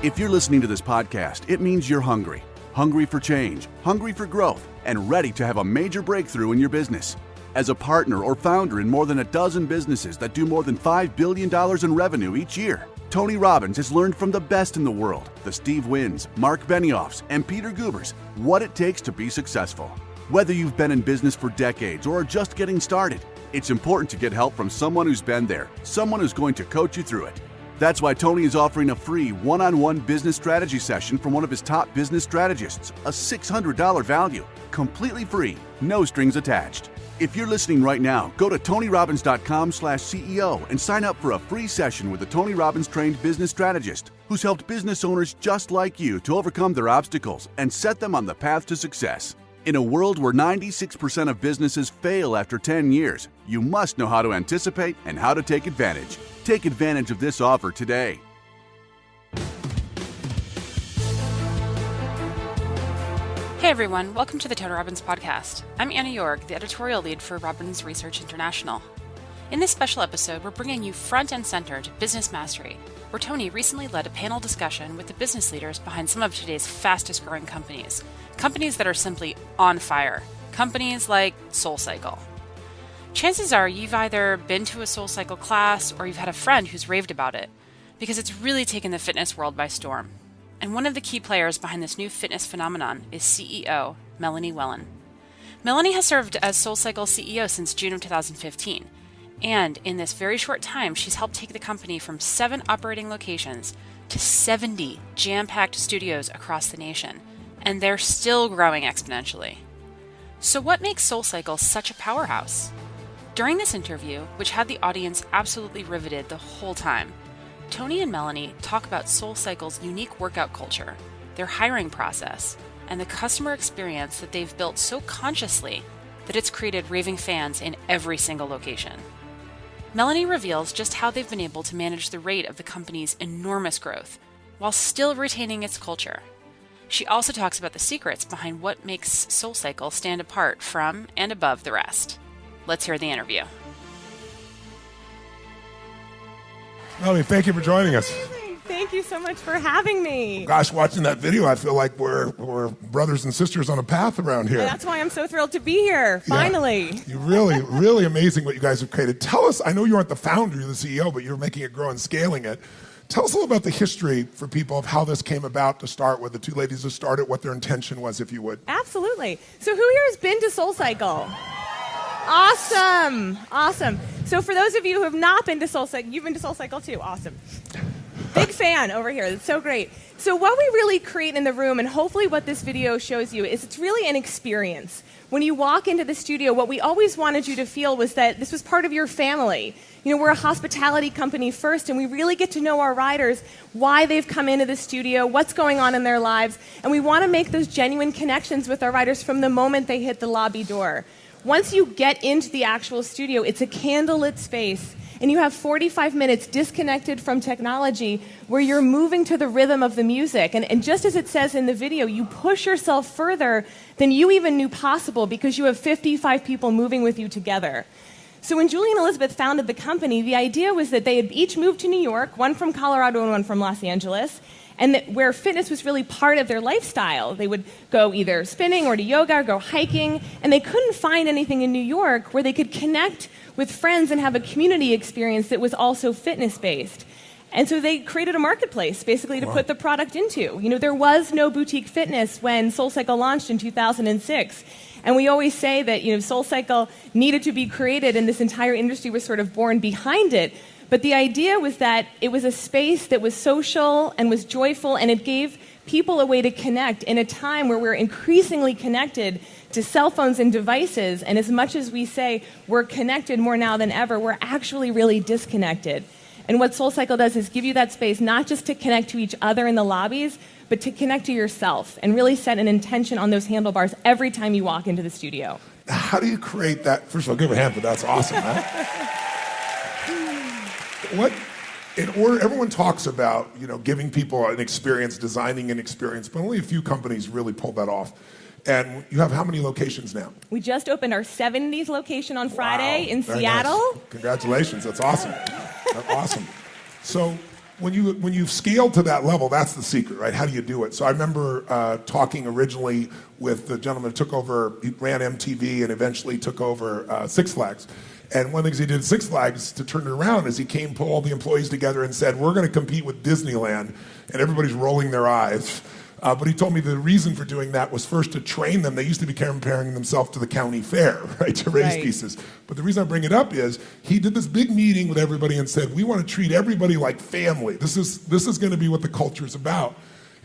If you're listening to this podcast, it means you're hungry. Hungry for change, hungry for growth, and ready to have a major breakthrough in your business. As a partner or founder in more than a dozen businesses that do more than $5 billion in revenue each year, Tony Robbins has learned from the best in the world, the Steve Wyns, Mark Benioffs, and Peter Gubers, what it takes to be successful. Whether you've been in business for decades or are just getting started, it's important to get help from someone who's been there, someone who's going to coach you through it. That's why Tony is offering a free one-on-one business strategy session from one of his top business strategists, a $600 value, completely free, no strings attached. If you're listening right now, go to TonyRobbins.com/CEO and sign up for a free session with a Tony Robbins trained business strategist who's helped business owners just like you to overcome their obstacles and set them on the path to success. In a world where 96% of businesses fail after 10 years, you must know how to anticipate and how to take advantage. Take advantage of this offer today. Hey everyone, welcome to the Tony Robbins podcast. I'm Anna York, the editorial lead for Robbins Research International. In this special episode, we're bringing you front and center to business mastery, where Tony recently led a panel discussion with the business leaders behind some of today's fastest growing companies. Companies that are simply on fire. Companies like SoulCycle. Chances are you've either been to a SoulCycle class or you've had a friend who's raved about it, because it's really taken the fitness world by storm. And one of the key players behind this new fitness phenomenon is CEO Melanie Wellen. Melanie has served as SoulCycle CEO since June of 2015, and in this very short time, she's helped take the company from 7 operating locations to 70 jam-packed studios across the nation, and they're still growing exponentially. So what makes SoulCycle such a powerhouse? During this interview, which had the audience absolutely riveted the whole time, Tony and Melanie talk about SoulCycle's unique workout culture, their hiring process, and the customer experience that they've built so consciously that it's created raving fans in every single location. Melanie reveals just how they've been able to manage the rate of the company's enormous growth while still retaining its culture. She also talks about the secrets behind what makes SoulCycle stand apart from and above the rest. Let's hear the interview. Melanie, thank you for joining us. Thank you so much for having me. Gosh, watching that video, I feel like we're brothers and sisters on a path around here. And that's why I'm so thrilled to be here, finally. Yeah. You really amazing what you guys have created. Tell us, I know you aren't the founder, you're the CEO, but you're making it grow and scaling it. Tell us a little about the history for people of how this came about to start with the two ladies who started, what their intention was, if you would. Absolutely. So who here has been to SoulCycle? Awesome. So for those of you who have not been to SoulCycle, you've been to SoulCycle too. Awesome. Big fan over here. It's so great. So what we really create in the room, and hopefully what this video shows you, is it's really an experience. When you walk into the studio, what we always wanted you to feel was that this was part of your family. You know, we're a hospitality company first, and we really get to know our riders, why they've come into the studio, what's going on in their lives, and we want to make those genuine connections with our riders from the moment they hit the lobby door. Once you get into the actual studio, it's a candlelit space, and you have 45 minutes disconnected from technology where you're moving to the rhythm of the music. And just as it says in the video, you push yourself further than you even knew possible because you have 55 people moving with you together. So when Julie and Elizabeth founded the company, the idea was that they had each moved to New York, one from Colorado and one from Los Angeles, and that where fitness was really part of their lifestyle. They would go either spinning or to yoga or go hiking, and they couldn't find anything in New York where they could connect with friends and have a community experience that was also fitness-based. And so they created a marketplace, basically, to put the product into. You know, there was no boutique fitness when SoulCycle launched in 2006. And we always say that, you know, SoulCycle needed to be created, and this entire industry was sort of born behind it. But the idea was that it was a space that was social and was joyful, and it gave people a way to connect in a time where we're increasingly connected to cell phones and devices. And as much as we say we're connected more now than ever, we're actually really disconnected. And what SoulCycle does is give you that space not just to connect to each other in the lobbies, but to connect to yourself and really set an intention on those handlebars every time you walk into the studio. How do you create that? First of all, give a hand, but that's awesome, man. Everyone talks about, you know, giving people an experience, designing an experience, but only a few companies really pull that off. And you have how many locations now? We just opened our 70th location on Friday in Very Seattle. Nice. Congratulations, that's awesome. That's awesome. So when you've scaled to that level, that's the secret, right? How do you do it? So I remember talking originally with the gentleman who took over, he ran MTV and eventually took over Six Flags. And one of the things he did at Six Flags to turn it around is he pulled all the employees together and said, we're going to compete with Disneyland. And everybody's rolling their eyes. But he told me the reason for doing that was first to train them. They used to be comparing themselves to the county fair, right, to raise pieces. But the reason I bring it up is he did this big meeting with everybody and said, we want to treat everybody like family. This is going to be what the culture is about.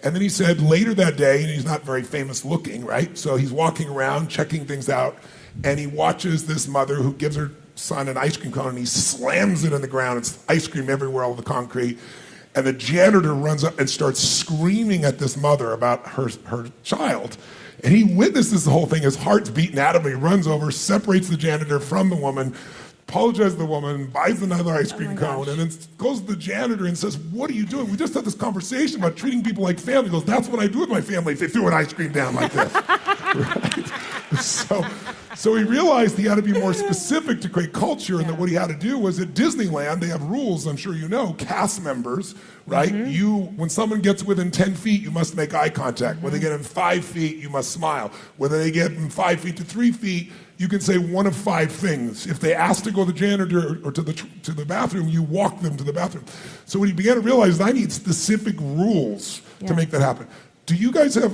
And then he said later that day, and he's not very famous looking, right? So he's walking around, checking things out, and he watches this mother who gives her son an ice cream cone, and he slams it in the ground. It's ice cream everywhere, all over the concrete. And the janitor runs up and starts screaming at this mother about her child. And he witnesses the whole thing. His heart's beating out of him. He runs over, separates the janitor from the woman, apologizes to the woman, buys another ice cream cone, and then goes to the janitor and says, what are you doing? We just had this conversation about treating people like family. He goes, that's what I do with my family if they threw an ice cream down like this. Right? So he realized he had to be more specific to create culture, and that what he had to do was at Disneyland, they have rules, I'm sure you know, cast members, right? When someone gets within 10 feet, you must make eye contact. When they get in 5 feet, you must smile. Whether they get in 5 feet to 3 feet, you can say one of 5 things. If they ask to go to the janitor or to the bathroom, you walk them to the bathroom. So what he began to realize is I need specific rules to make that happen.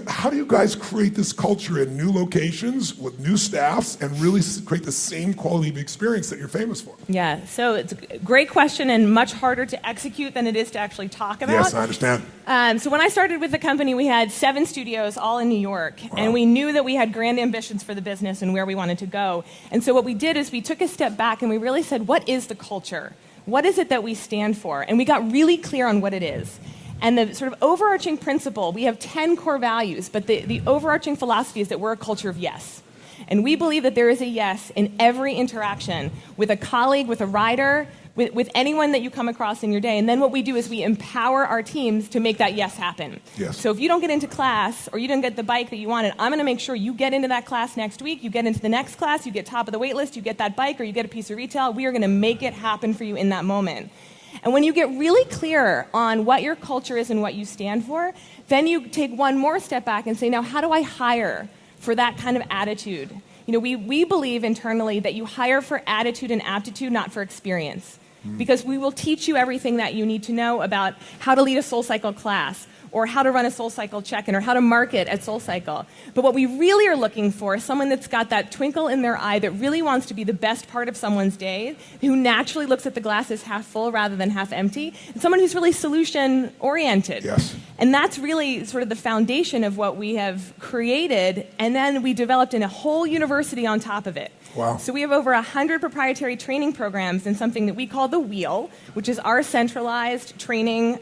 How do you guys create this culture in new locations with new staffs and really create the same quality of experience that you're famous for? Yeah, so it's a great question and much harder to execute than it is to actually talk about. Yes, I understand. So when I started with the company, we had 7 studios all in New York, and we knew that we had grand ambitions for the business and where we wanted to go. And so what we did is we took a step back and we really said, what is the culture? What is it that we stand for? And we got really clear on what it is. And the sort of overarching principle, we have 10 core values, but the overarching philosophy is that we're a culture of yes. And we believe that there is a yes in every interaction with a colleague, with a rider, with anyone that you come across in your day. And then what we do is we empower our teams to make that yes happen. Yes. So if you don't get into class or you don't get the bike that you wanted, I'm going to make sure you get into that class next week, you get into the next class, you get top of the wait list, you get that bike, or you get a piece of retail. We are going to make it happen for you in that moment. And when you get really clear on what your culture is and what you stand for, then you take one more step back and say, now, how do I hire for that kind of attitude? You know, we believe internally that you hire for attitude and aptitude, not for experience. Because we will teach you everything that you need to know about how to lead a SoulCycle class, or how to run a SoulCycle check-in, or how to market at SoulCycle. But what we really are looking for is someone that's got that twinkle in their eye that really wants to be the best part of someone's day, who naturally looks at the glass as half full rather than half empty, and someone who's really solution-oriented. Yes. And that's really sort of the foundation of what we have created, and then we developed in a whole university on top of it. Wow. So we have over 100 proprietary training programs in something that we call The Wheel, which is our centralized training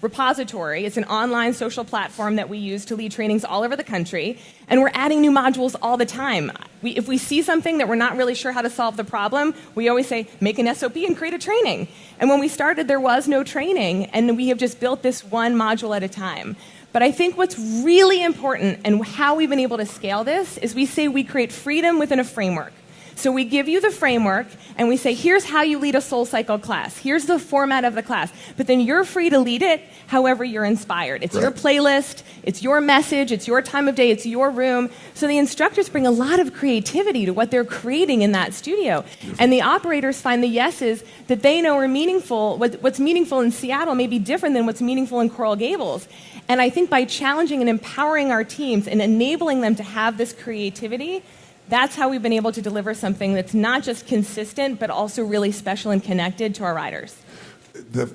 repository. It's an online social platform that we use to lead trainings all over the country. And we're adding new modules all the time. If we see something that we're not really sure how to solve the problem, we always say, make an SOP and create a training. And when we started, there was no training, and we have just built this one module at a time. But I think what's really important and how we've been able to scale this is we say we create freedom within a framework. So we give you the framework, and we say, here's how you lead a SoulCycle class. Here's the format of the class. But then you're free to lead it however you're inspired. It's your playlist, it's your message, it's your time of day, it's your room. So the instructors bring a lot of creativity to what they're creating in that studio. And the operators find the yeses that they know are meaningful. What's meaningful in Seattle may be different than what's meaningful in Coral Gables. And I think by challenging and empowering our teams and enabling them to have this creativity, that's how we've been able to deliver something that's not just consistent, but also really special and connected to our riders.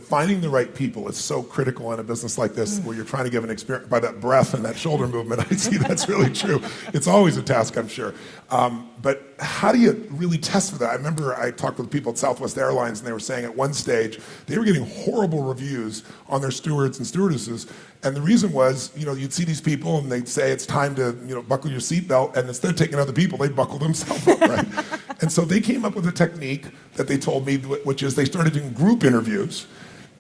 Finding the right people is so critical in a business like this, where you're trying to give an experience by that breath and that shoulder movement. I see that's really true. It's always a task, I'm sure. But how do you really test for that? I remember I talked with people at Southwest Airlines, and they were saying at one stage they were getting horrible reviews on their stewards and stewardesses. And the reason was, you'd see these people and they'd say it's time to, buckle your seatbelt, and instead of taking other people, they'd buckle themselves up, right? And so they came up with a technique that they told me, which is they started doing group interviews.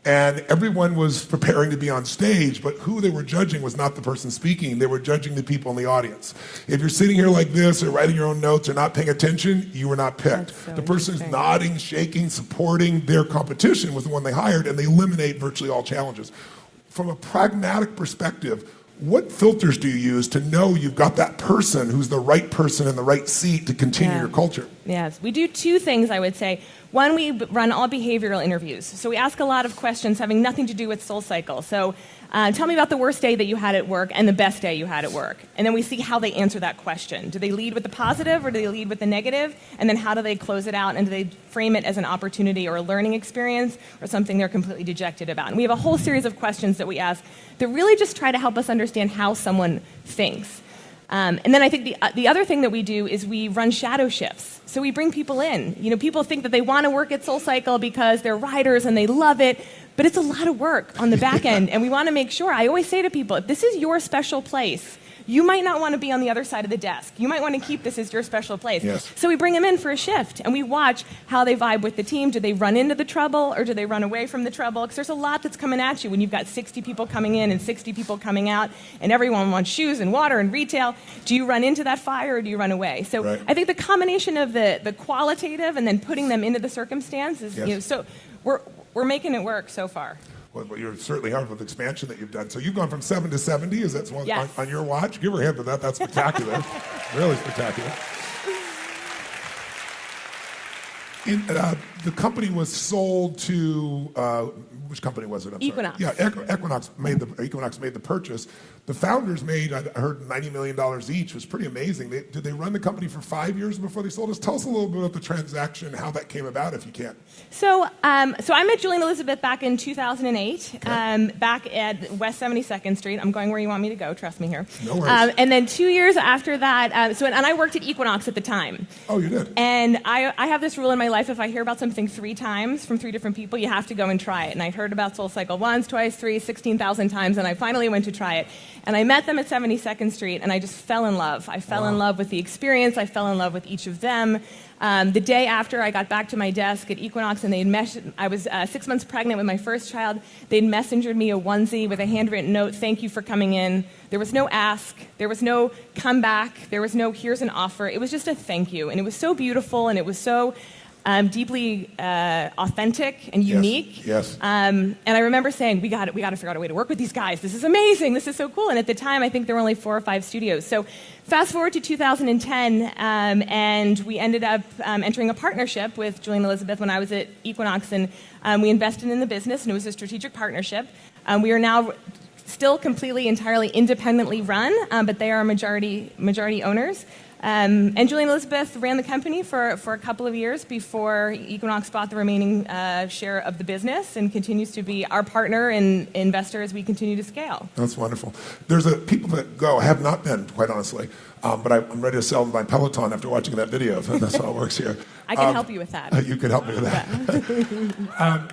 And everyone was preparing to be on stage, but who they were judging was not the person speaking. They were judging the people in the audience. If you're sitting here like this or writing your own notes or not paying attention, you were not picked. So the person who's nodding, shaking, supporting their competition was the one they hired, and they eliminate virtually all challenges. From a pragmatic perspective, what filters do you use to know you've got that person who's the right person in the right seat to continue your culture? Yes, we do two things, I would say. One, we run all behavioral interviews. So we ask a lot of questions having nothing to do with SoulCycle. So tell me about the worst day that you had at work and the best day you had at work. And then we see how they answer that question. Do they lead with the positive or do they lead with the negative? And then how do they close it out? And do they frame it as an opportunity or a learning experience or something they're completely dejected about? And we have a whole series of questions that we ask that really just try to help us understand how someone thinks. And then I think the other thing that we do is we run shadow shifts. So we bring people in. You know, people think that they want to work at SoulCycle because they're writers and they love it, but it's a lot of work on the back end. And we want to make sure, I always say to people, if this is your special place, you might not want to be on the other side of the desk. You might want to keep this as your special place. Yes. So we bring them in for a shift, and we watch how they vibe with the team. Do they run into the trouble, or do they run away from the trouble? Because there's a lot that's coming at you when you've got 60 people coming in and 60 people coming out, and everyone wants shoes and water and retail. Do you run into that fire, or do you run away? So right. I think the combination of the qualitative and then putting them into the circumstances, Yes. so we're making it work so far. Well, you're certainly hard with the expansion that you've done. So you've gone from 7 to 70. Is that one Yes. on your watch? Give her a hand for that. That's spectacular. Really spectacular. The company was sold to which company was it? I'm Equinox. Sorry. Yeah, Equinox made the purchase. The founders made, I heard, $90 million each. It was pretty amazing. Did they run the company for 5 years before they sold us? Tell us a little bit about the transaction, how that came about, if you can. So I met Julie and Elizabeth back in 2008, back at West 72nd Street. I'm going where you want me to go, trust me here. No worries. And then 2 years after that, and I worked at Equinox at the time. Oh, you did? And I have this rule in my life, if I hear about something 3 times from 3 different people, you have to go and try it. And I heard about SoulCycle once, twice, 3, 16,000 times, and I finally went to try it. And I met them at 72nd Street, and I just fell in love. I fell in love with the experience. I fell in love with each of them. The day after I got back to my desk at Equinox, and I was 6 months pregnant with my first child, they'd messengered me a onesie with a handwritten note, "Thank you for coming in." There was no ask. There was no come back. There was no "here's an offer." It was just a thank you. And it was so beautiful, and it was so deeply authentic and unique. Yes. And I remember saying, we got to figure out a way to work with these guys. This is amazing. This is so cool. And at the time, I think there were only 4 or 5 studios. So fast forward to 2010, and we ended up entering a partnership with Julie and Elizabeth when I was at Equinox, and we invested in the business, and it was a strategic partnership. We are now still completely, entirely independently run, but they are majority owners. And Julie and Elizabeth ran the company for a couple of years before Equinox bought the remaining share of the business, and continues to be our partner and investor as we continue to scale. That's wonderful. There's people that go, I have not been, quite honestly, but I'm ready to sell my Peloton after watching that video. That's how it works here. I can help you with that. You could help me with that.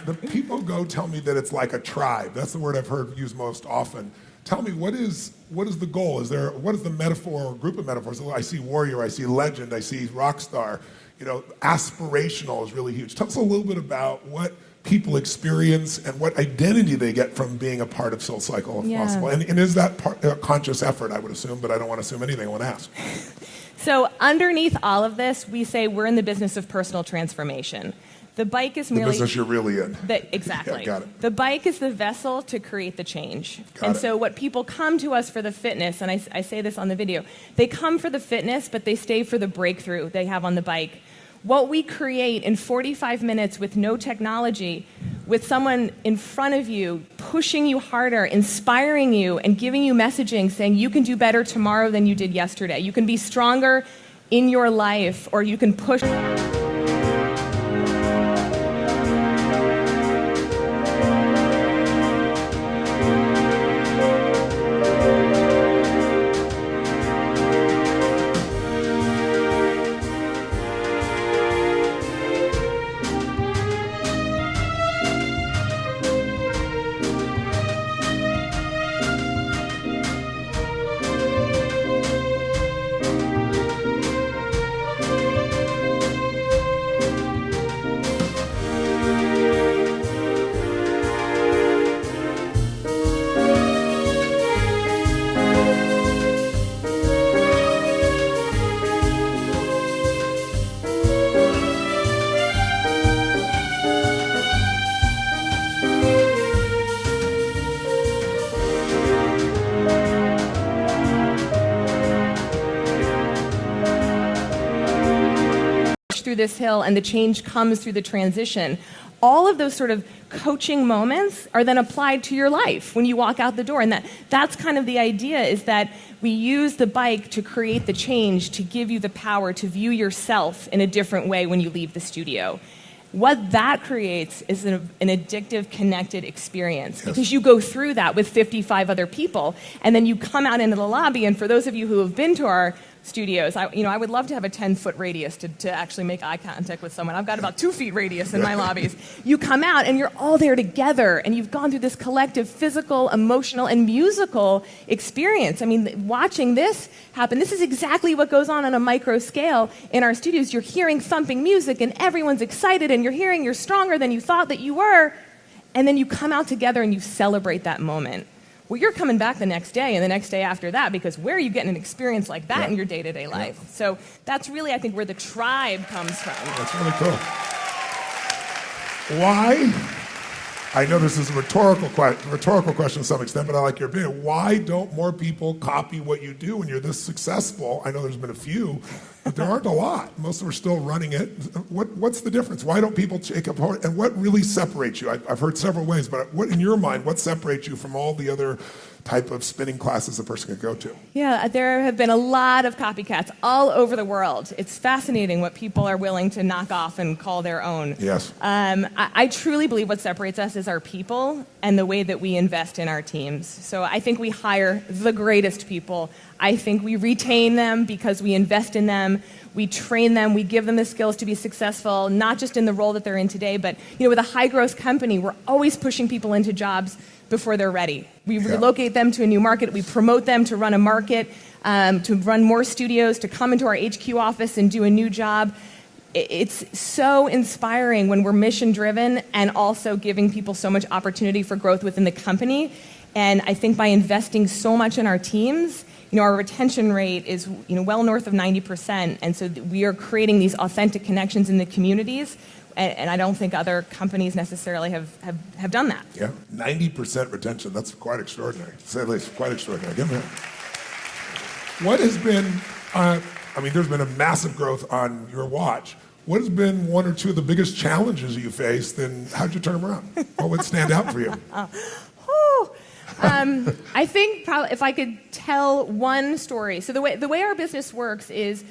The people go tell me that it's like a tribe. That's the word I've heard used most often. Tell me, what is the goal? What is the metaphor or group of metaphors? I see warrior, I see legend, I see rock star. Aspirational is really huge. Tell us a little bit about what people experience and what identity they get from being a part of SoulCycle, if possible. And is that a conscious effort, I would assume, but I don't want to assume anything. I want to ask. So underneath all of this, we say we're in the business of personal transformation. The bike is merely... The business you're really in. Exactly. Yeah, got it. The bike is the vessel to create the change. Got it. So what people come to us for the fitness, and I say this on the video, they come for the fitness, but they stay for the breakthrough they have on the bike. What we create in 45 minutes with no technology, with someone in front of you, pushing you harder, inspiring you, and giving you messaging saying you can do better tomorrow than you did yesterday. You can be stronger in your life, or you can push... through this hill and the change comes through the transition. All of those sort of coaching moments are then applied to your life when you walk out the door. And that's kind of the idea, is that we use the bike to create the change, to give you the power to view yourself in a different way when you leave the studio. What that creates is an addictive, connected experience, because you go through that with 55 other people, and then you come out into the lobby. And for those of you who have been to our studios, I would love to have a 10-foot radius to actually make eye contact with someone. I've got about 2 feet radius in my lobbies. You come out and you're all there together, and you've gone through this collective physical, emotional, and musical experience. I mean, watching this happen, this is exactly what goes on a micro scale in our studios. You're hearing thumping music, and everyone's excited, and you're hearing you're stronger than you thought that you were, and then you come out together and you celebrate that moment. Well, you're coming back the next day and the next day after that, because where are you getting an experience like that in your day-to-day life? So that's really, I think, where the tribe comes from. That's really cool. Why? I know this is a rhetorical question to some extent, but I like your opinion. Why don't more people copy what you do when you're this successful? I know there's been a few, but there aren't a lot. Most of them are still running it. What's the difference? Why don't people take apart? And what really separates you? I've heard several ways, but what, in your mind, what separates you from all the other type of spinning classes a person could go to? Yeah, there have been a lot of copycats all over the world. It's fascinating what people are willing to knock off and call their own. Yes. I truly believe what separates us is our people and the way that we invest in our teams. So I think we hire the greatest people. I think we retain them because we invest in them. We train them, we give them the skills to be successful, not just in the role that they're in today, but with a high-growth company, we're always pushing people into jobs before they're ready. We relocate them to a new market. We promote them to run a market, to run more studios, to come into our HQ office and do a new job. It's so inspiring when we're mission-driven and also giving people so much opportunity for growth within the company. And I think by investing so much in our teams, our retention rate is well north of 90%. And so we are creating these authentic connections in the communities. And I don't think other companies necessarily have done that. Yeah, 90% retention. That's quite extraordinary, to say the least. Quite extraordinary. Give me that. What has been, there's been a massive growth on your watch. What has been one or two of the biggest challenges you faced, and how'd you turn them around? What would stand out for you? I think probably if I could tell one story. So the way our business works is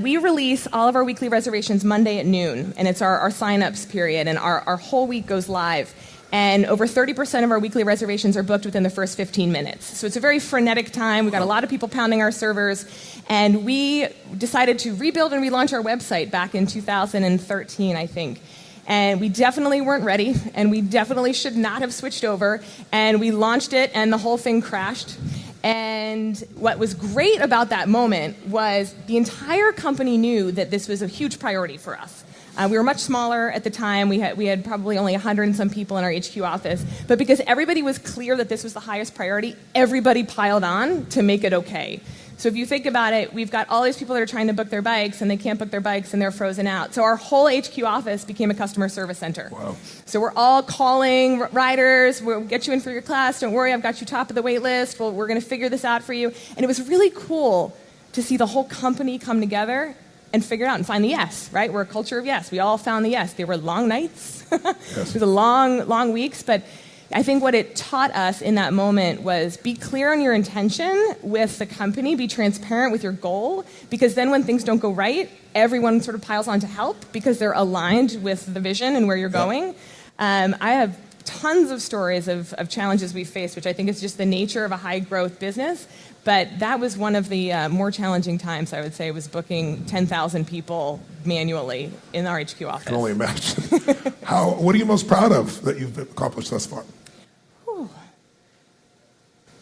we release all of our weekly reservations Monday at noon, and it's our sign-ups period, and our whole week goes live. And over 30% of our weekly reservations are booked within the first 15 minutes. So it's a very frenetic time. We've got a lot of people pounding our servers. And we decided to rebuild and relaunch our website back in 2013, I think. And we definitely weren't ready, and we definitely should not have switched over. And we launched it, and the whole thing crashed. And what was great about that moment was the entire company knew that this was a huge priority for us. We were much smaller at the time. We had probably only 100 and some people in our HQ office. But because everybody was clear that this was the highest priority, everybody piled on to make it okay. So if you think about it, we've got all these people that are trying to book their bikes, and they can't book their bikes, and they're frozen out. So our whole HQ office became a customer service center. Wow. So we're all calling riders. We'll get you in for your class. Don't worry, I've got you top of the wait list. We're going to figure this out for you. And it was really cool to see the whole company come together and figure it out and find the yes, right? We're a culture of yes. We all found the yes. They were long nights. Yes. It was a long weeks, but I think what it taught us in that moment was be clear on your intention with the company, be transparent with your goal, because then when things don't go right, everyone sort of piles on to help because they're aligned with the vision and where you're going. I have tons of stories of challenges we faced, which I think is just the nature of a high-growth business. But that was one of the more challenging times, I would say, was booking 10,000 people manually in our HQ office. I can only imagine. What are you most proud of that you've accomplished thus far?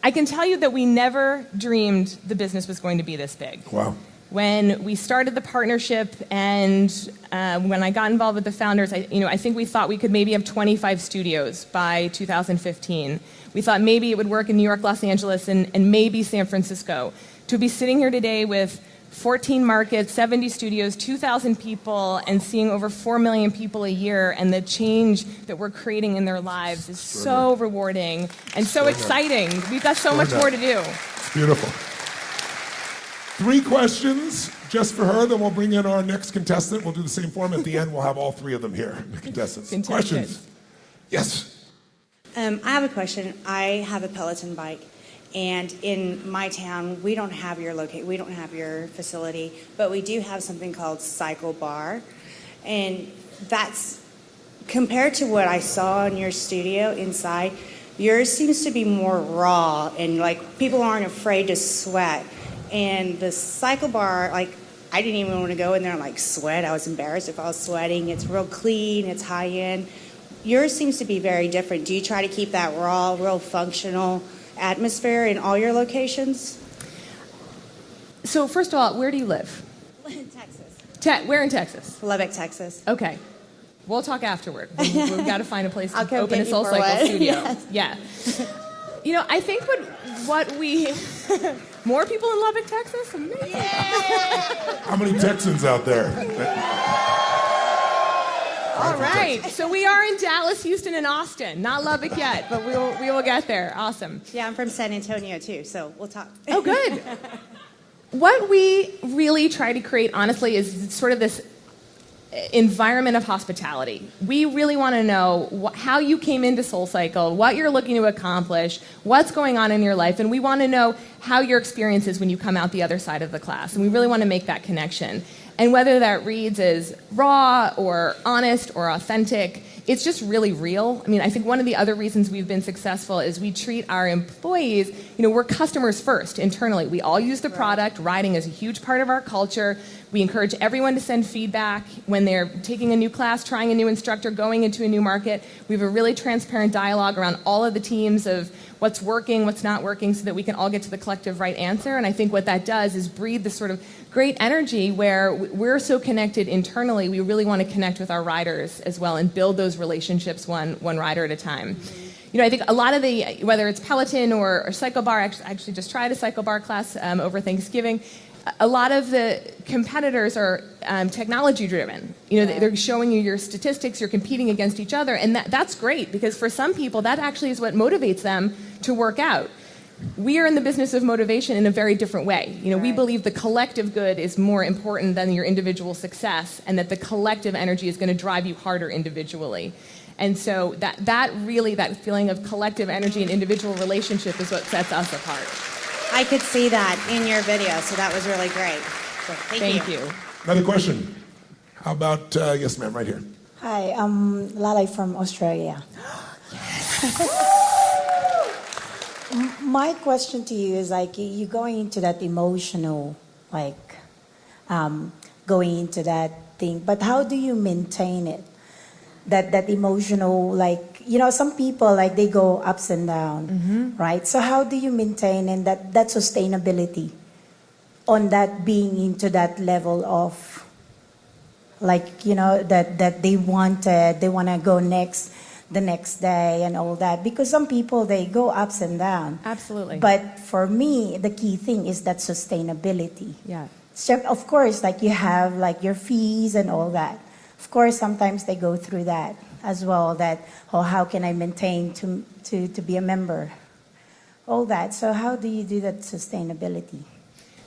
I can tell you that we never dreamed the business was going to be this big. Wow. When we started the partnership and when I got involved with the founders, I think we thought we could maybe have 25 studios by 2015. We thought maybe it would work in New York, Los Angeles, and maybe San Francisco. To be sitting here today with 14 markets, 70 studios, 2,000 people, and seeing over 4 million people a year, and the change that we're creating in their lives is so rewarding and so exciting. We've got so much more to do. It's beautiful. 3 questions just for her, then we'll bring in our next contestant. We'll do the same form. At the end, we'll have all 3 of them here, the contestants. Questions? Yes. I have a question. I have a Peloton bike, and in my town, we don't have your we don't have your facility, but we do have something called Cycle Bar, and that's compared to what I saw in your studio inside. Yours seems to be more raw, and like people aren't afraid to sweat. And the Cycle Bar, like I didn't even want to go in there and like sweat. I was embarrassed if I was sweating. It's real clean. It's high end. Yours seems to be very different. Do you try to keep that raw, real functional atmosphere in all your locations? So first of all, where do you live? In Texas. Where in Texas? Lubbock, Texas. Okay. We'll talk afterward. We've got to find a place to come open a get you for SoulCycle one. studio. Yes. Yeah. You know, I think what we... More people in Lubbock, Texas? Amazing. How many Texans out there? All right. So we are in Dallas, Houston, and Austin. Not Lubbock yet, but we will get there. Awesome. Yeah, I'm from San Antonio, too, so we'll talk. Oh, good. What we really try to create, honestly, is sort of this environment of hospitality. We really want to know how you came into SoulCycle, what you're looking to accomplish, what's going on in your life, and we want to know how your experience is when you come out the other side of the class. And we really want to make that connection. And whether that reads as raw or honest or authentic, it's just really real. I mean, I think one of the other reasons we've been successful is we treat our employees, we're customers first internally. We all use the product. Writing is a huge part of our culture. We encourage everyone to send feedback when they're taking a new class, trying a new instructor, going into a new market. We have a really transparent dialogue around all of the teams of what's working, what's not working, so that we can all get to the collective right answer. And I think what that does is breathe this sort of great energy where we're so connected internally. We really want to connect with our riders as well and build those relationships one rider at a time. I think a lot of whether it's Peloton or Cycle Bar, I actually just tried a Cycle Bar class over Thanksgiving. A lot of the competitors are technology driven. They're showing you your statistics, you're competing against each other, and that's great because for some people that actually is what motivates them to work out. We are in the business of motivation in a very different way. We believe the collective good is more important than your individual success, and that the collective energy is going to drive you harder individually. And so that feeling of collective energy and individual relationship is what sets us apart. I could see that in your video, so that was really great. So thank you. Another question. How about, yes ma'am, right here. Hi, I'm Lalai from Australia. My question to you is you going into that emotional, going into that thing, but how do you maintain it? That emotional, some people, they go ups and down, right? So how do you maintain and that sustainability on that being into that level of, that they want to go the next day and all that? Because some people, they go ups and down. Absolutely. But for me, the key thing is that sustainability. Yeah. So of course, you have your fees and all that. Of course, sometimes they go through that as well, how can I maintain to be a member? All that. So how do you do that sustainability?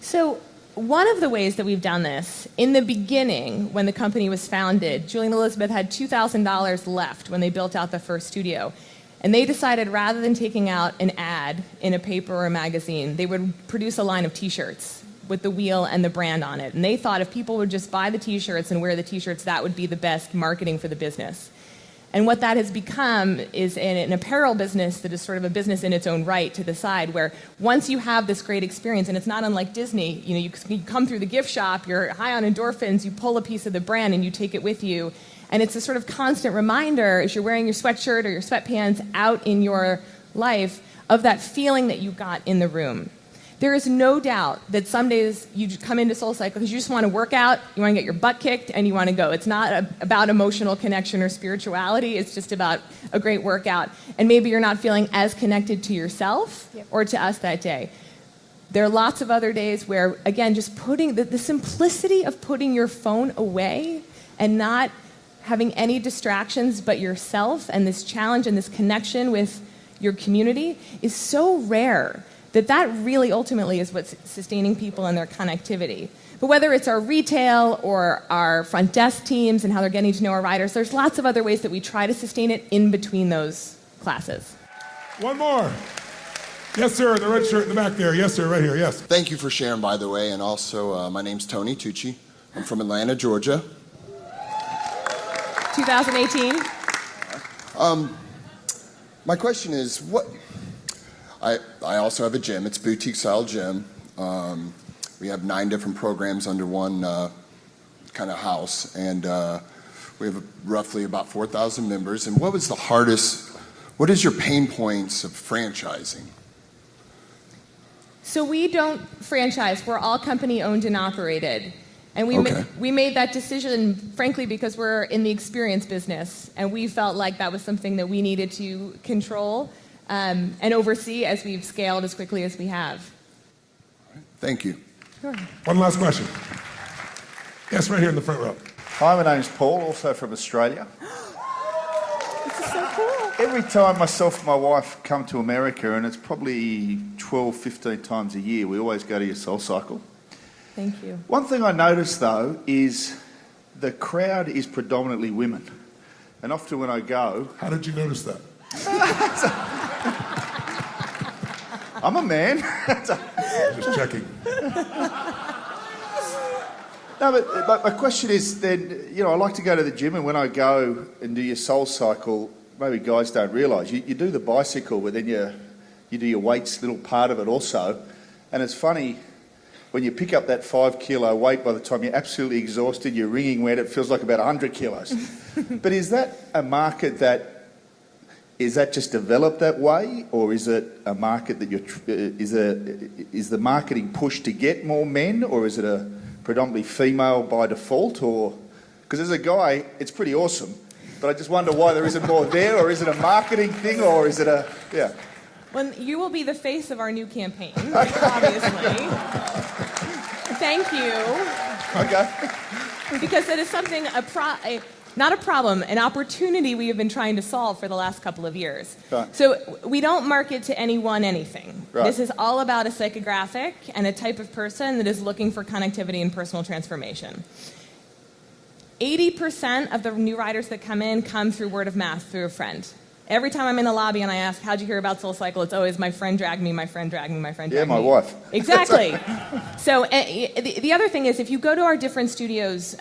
So one of the ways that we've done this, in the beginning, when the company was founded, Julie and Elizabeth had $2,000 left when they built out the first studio. And they decided rather than taking out an ad in a paper or a magazine, they would produce a line of T-shirts with the wheel and the brand on it. And they thought if people would just buy the T-shirts and wear the T-shirts, that would be the best marketing for the business. And what that has become is an apparel business that is sort of a business in its own right to the side, where once you have this great experience, and it's not unlike Disney, you come through the gift shop, you're high on endorphins, you pull a piece of the brand and you take it with you. And it's a sort of constant reminder as you're wearing your sweatshirt or your sweatpants out in your life of that feeling that you got in the room. There is no doubt that some days you come into SoulCycle because you just want to work out, you want to get your butt kicked, and you want to go. It's not about emotional connection or spirituality. It's just about a great workout. And maybe you're not feeling as connected to yourself or to us that day. There are lots of other days where, again, just putting the simplicity of putting your phone away and not having any distractions but yourself and this challenge and this connection with your community is so rare that really ultimately is what's sustaining people and their connectivity. But whether it's our retail or our front desk teams and how they're getting to know our riders, there's lots of other ways that we try to sustain it in between those classes. One more. Yes, sir, the red shirt in the back there. Yes, sir, right here, yes. Thank you for sharing, by the way, and also my name's Tony Tucci. I'm from Atlanta, Georgia. 2018. My question is, I also have a gym. It's a boutique-style gym. We have 9 different programs under one kind of house, and we have roughly about 4,000 members. And what is your pain points of franchising? So we don't franchise. We're all company owned and operated. And we made that decision, frankly, because we're in the experience business, and we felt like that was something that we needed to control and oversee as we've scaled as quickly as we have. Thank you. Sure. One last question. Yes, right here in the front row. Hi, my name's Paul, also from Australia. This is so cool. Every time myself and my wife come to America, and it's probably 12, 15 times a year, we always go to your SoulCycle. Thank you. One thing I notice, though, is the crowd is predominantly women. And often when I go... How did you notice that? I'm a man. Just checking. No, but my question is then, I like to go to the gym, and when I go and do your SoulCycle, maybe guys don't realise, you do the bicycle, but then you do your weights, little part of it also. And it's funny... when you pick up that 5 kilo weight, by the time you're absolutely exhausted, you're wringing wet, it feels like about 100 kilos. But is that a market is that just developed that way, or is it a market that is the marketing push to get more men, or is it a predominantly female by default? Or because as a guy, it's pretty awesome, but I just wonder why there isn't more there, or is it a marketing thing, or is it yeah. Well, you will be the face of our new campaign, obviously. Thank you. Okay. Because it is something, not a problem, an opportunity we have been trying to solve for the last couple of years. Right. So we don't market to anyone anything. Right. This is all about a psychographic and a type of person that is looking for connectivity and personal transformation. 80% of the new riders that come through word of mouth, through a friend. Every time I'm in the lobby and I ask, how'd you hear about SoulCycle? It's always, my friend dragged me, my friend dragged me, my friend dragged me. Yeah, my wife. Exactly. So the other thing is, if you go to our different studios,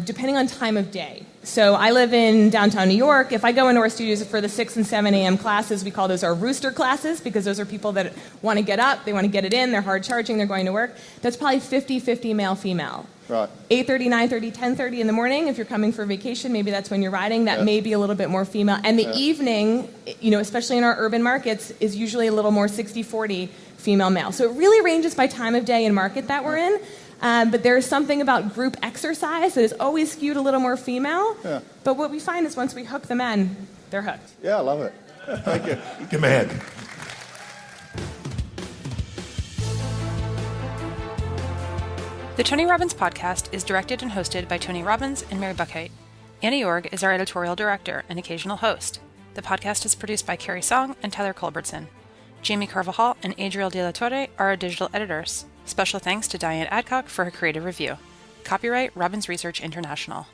depending on time of day. So I live in downtown New York. If I go into our studios for the 6 and 7 a.m. classes, we call those our rooster classes, because those are people that want to get up, they want to get it in, they're hard charging, they're going to work. That's probably 50-50 male-female. Right. 8:30, 9:30, 10:30 in the morning. If you're coming for vacation, maybe that's when you're riding. That may be a little bit more female. And the evening, especially in our urban markets, is usually a little more 60-40 female-male. So it really ranges by time of day and market that we're in. But there is something about group exercise that is always skewed a little more female. Yeah. But what we find is once we hook them in, they're hooked. Yeah, I love it. Thank you. Give him a hand. The Tony Robbins podcast is directed and hosted by Tony Robbins and Mary Buckheit. Anna Jorg is our editorial director and occasional host. The podcast is produced by Carrie Song and Tyler Culbertson. Jamie Carvajal and Adriel De La Torre are our digital editors. Special thanks to Diane Adcock for her creative review. Copyright Robbins Research International.